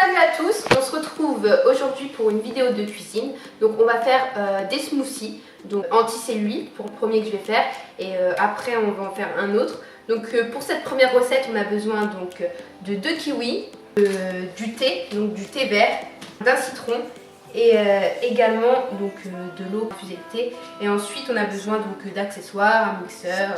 Salut à tous, on se retrouve aujourd'hui pour une vidéo de cuisine. Donc on va faire des smoothies, donc anti-cellulite pour le premier que je vais faire et après on va en faire un autre. Donc pour cette première recette on a besoin donc de 2 kiwis, du thé, donc du thé vert, d'un citron et également donc de l'eau infusée de thé. Et ensuite on a besoin donc d'accessoires, un mixeur.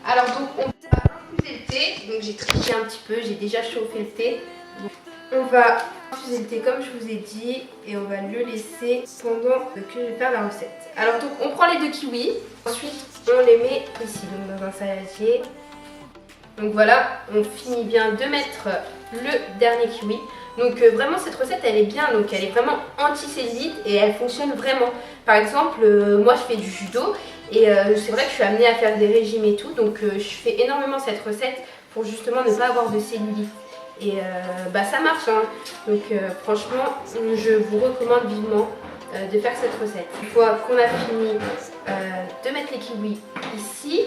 Alors donc on va infuser le thé, donc j'ai triché un petit peu, j'ai déjà chauffé le thé. Donc, on va infuser le thé comme je vous ai dit et on va le laisser pendant que je vais faire la recette. Alors donc on prend les 2 kiwis, ensuite on les met ici donc dans un saladier. Donc voilà, on finit bien de mettre le dernier kiwi. Donc vraiment cette recette elle est bien, donc elle est vraiment anti-cellulite et elle fonctionne vraiment. Par exemple, moi je fais du judo et c'est vrai que je suis amenée à faire des régimes et tout, donc je fais énormément cette recette pour justement ne pas avoir de cellulite. Et bah ça marche hein. Donc franchement je vous recommande vivement de faire cette recette. Une fois qu'on a fini de mettre les kiwis ici,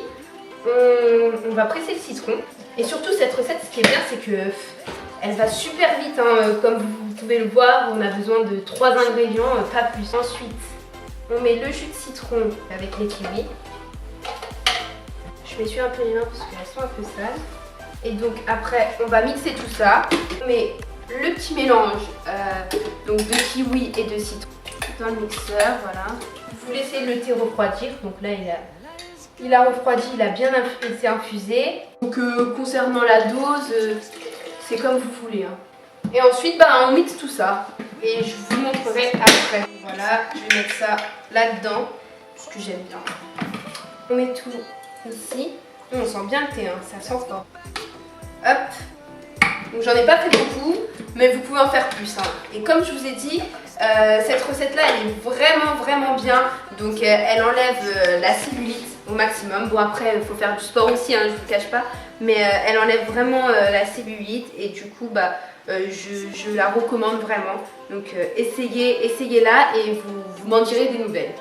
on va presser le citron. Et surtout cette recette, ce qui est bien, c'est que elle va super vite hein. Comme vous pouvez le voir, on a besoin de 3 ingrédients, pas plus. Ensuite on met le jus de citron avec les kiwis. Je m'essuie un peu les mains parce qu'elles sont un peu sales. Et donc après on va mixer tout ça. On met le petit mélange donc de kiwi et de citron dans le mixeur, voilà. Vous laissez le thé refroidir, donc là il a refroidi, il a bien été infusé. Donc concernant la dose, c'est comme vous voulez hein. Et ensuite bah, on mixe tout ça et je vous montrerai après. Voilà, je vais mettre ça là-dedans parce que j'aime bien. On met tout ici. On sent bien le thé, hein, ça sent fort. Hop, donc j'en ai pas fait beaucoup, mais vous pouvez en faire plus hein. Et comme je vous ai dit, cette recette là elle est vraiment bien. Donc elle enlève la cellulite au maximum. Bon après il faut faire du sport aussi hein, je vous cache pas. Mais elle enlève vraiment la cellulite et du coup bah je la recommande vraiment. Donc essayez-la et vous m'en direz des nouvelles.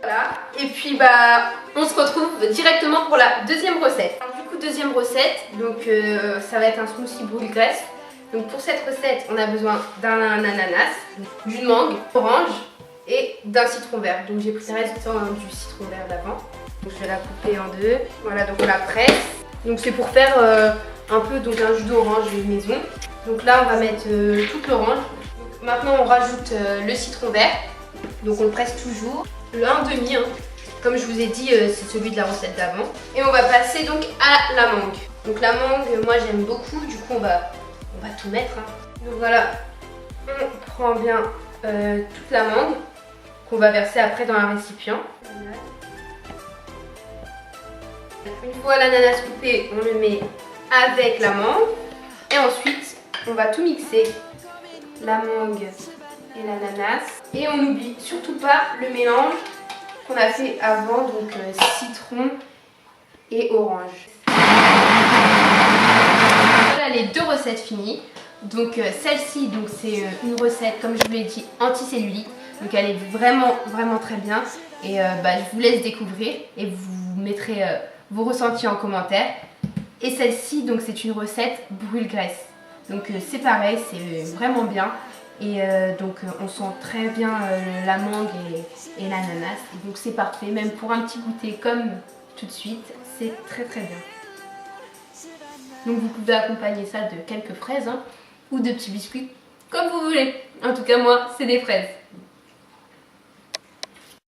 Voilà, et puis bah on se retrouve directement pour la deuxième recette. Alors, du coup deuxième recette, donc ça va être un smoothie brûle-graisse. Donc pour cette recette on a besoin d'un ananas, d'une mangue, orange et d'un citron vert. Donc j'ai préféré du citron vert d'avant. Donc je vais la couper en deux. Voilà, donc on la presse. Donc c'est pour faire un peu donc un jus d'orange maison. Donc là on va mettre toute l'orange. Maintenant on rajoute le citron vert. Donc on le presse toujours. Le 1,5 hein. Comme je vous ai dit c'est celui de la recette d'avant. Et on va passer donc à la mangue. Donc la mangue moi j'aime beaucoup, du coup on va tout mettre hein. Donc voilà, on prend bien toute la mangue qu'on va verser après dans un récipient. Une fois l'ananas coupé, on le met avec la mangue. Et ensuite on va tout mixer, la mangue et l'ananas. Et on n'oublie surtout pas le mélange qu'on a fait avant, donc citron et orange. Voilà les 2 recettes finies. Donc celle-ci c'est une recette comme je vous l'ai dit anti-cellulite. Donc elle est vraiment très bien. Et bah, je vous laisse découvrir et vous mettrez vos ressentis en commentaire. Et celle-ci donc c'est une recette brûle-graisse. Donc c'est pareil, c'est vraiment bien. Et donc on sent très bien la mangue et l'ananas. Donc c'est parfait, même pour un petit goûter comme tout de suite, c'est très bien. Donc vous pouvez accompagner ça de quelques fraises hein, ou de petits biscuits, comme vous voulez. En tout cas moi c'est des fraises.